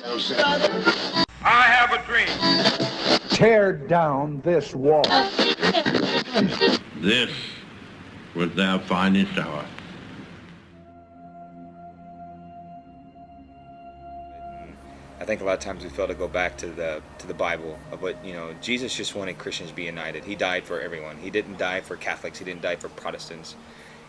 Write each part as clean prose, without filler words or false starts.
I have a dream. Tear down this wall. This was their finest hour. I think a lot of times we fail to go back to the Bible of what, Jesus just wanted Christians to be united. He died for everyone. He didn't die for Catholics. He didn't die for Protestants.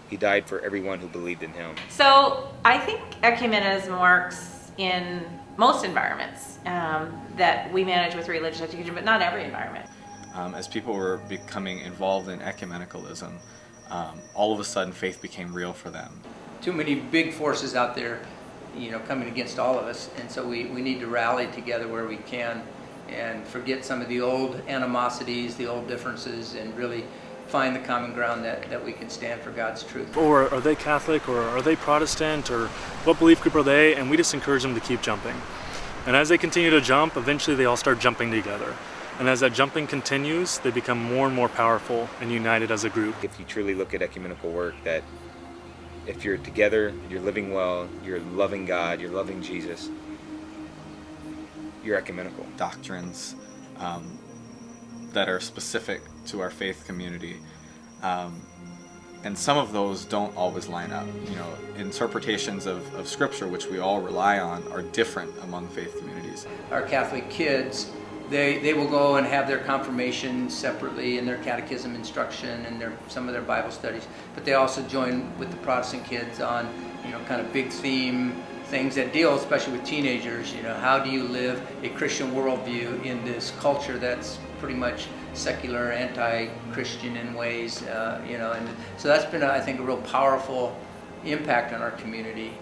He died for everyone who believed in him. So I think ecumenism works in most environments that we manage with religious education, but not every environment. As people were becoming involved in ecumenicalism, all of a sudden faith became real for them. Too many big forces out there, coming against all of us, and so we need to rally together where we can and forget some of the old animosities, the old differences, and really find the common ground that we can stand for God's truth. Or are they Catholic, or are they Protestant, or what belief group are they? And we just encourage them to keep jumping. And as they continue to jump, eventually they all start jumping together. And as that jumping continues, they become more and more powerful and united as a group. If you truly look at ecumenical work, that if you're together, you're living well, you're loving God, you're loving Jesus, you're ecumenical. Doctrines that are specific to our faith community. And some of those don't always line up. Interpretations of Scripture, which we all rely on, are different among faith communities. Our Catholic kids, they will go and have their confirmation separately and their catechism instruction and some of their Bible studies, but they also join with the Protestant kids on kind of big theme things that deal especially with teenagers. How do you live a Christian worldview in this culture that's pretty much secular, anti-Christian in ways, and so that's been, I think, a real powerful impact on our community.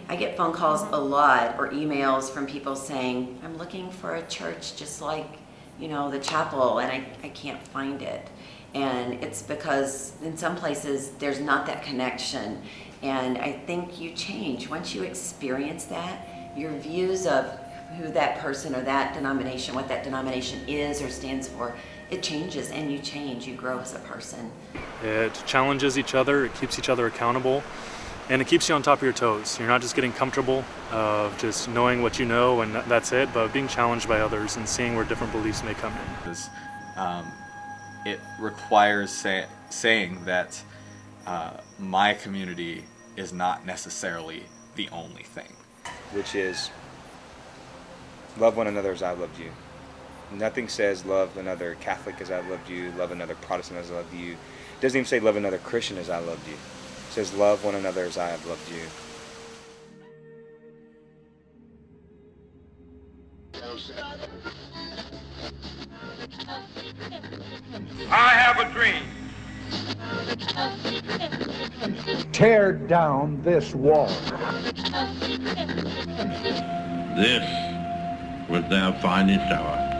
I get phone calls a lot or emails from people saying, I'm looking for a church just like, the chapel, and I can't find it. And it's because in some places there's not that connection. And I think you change. Once you experience that, your views of who that person or that denomination, what that denomination is or stands for, it changes, and you change, you grow as a person. It challenges each other, it keeps each other accountable, and it keeps you on top of your toes. You're not just getting comfortable of just knowing what you know and that's it, but being challenged by others and seeing where different beliefs may come in. It requires saying that my community is not necessarily the only thing. Which is, love one another as I loved you. Nothing says love another Catholic as I loved you, love another Protestant as I loved you. It doesn't even say love another Christian as I loved you. It says love one another as I have loved you. I have a dream. Tear down this wall. This was their finest hour.